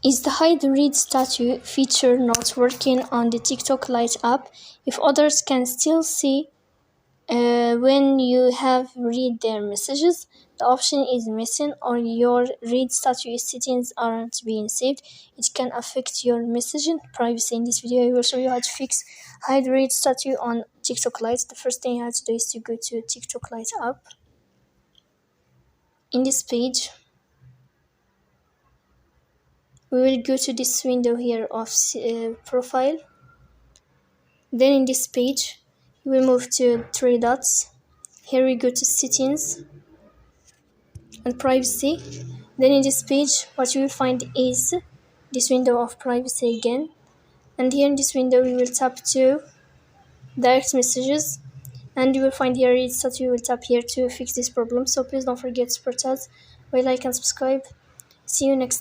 Is the hide read statue feature not working on the TikTok Lite app? If others can still see when you have read their messages, the option is missing, or your read statue settings aren't being saved. It can affect your messaging privacy. In this video, I will show you how to fix hide read statue on TikTok Lite. The first thing you have to do is to go to TikTok Lite app. In this page, we will go to this window here of profile. Then in this page, you will move to three dots. Here we go to settings and privacy. Then in this page, what you will find is this window of privacy again. And here in this window, we will tap to direct messages. And you will find here read statue. You will tap here to fix this problem. So please don't forget to support us by like and subscribe. See you next time.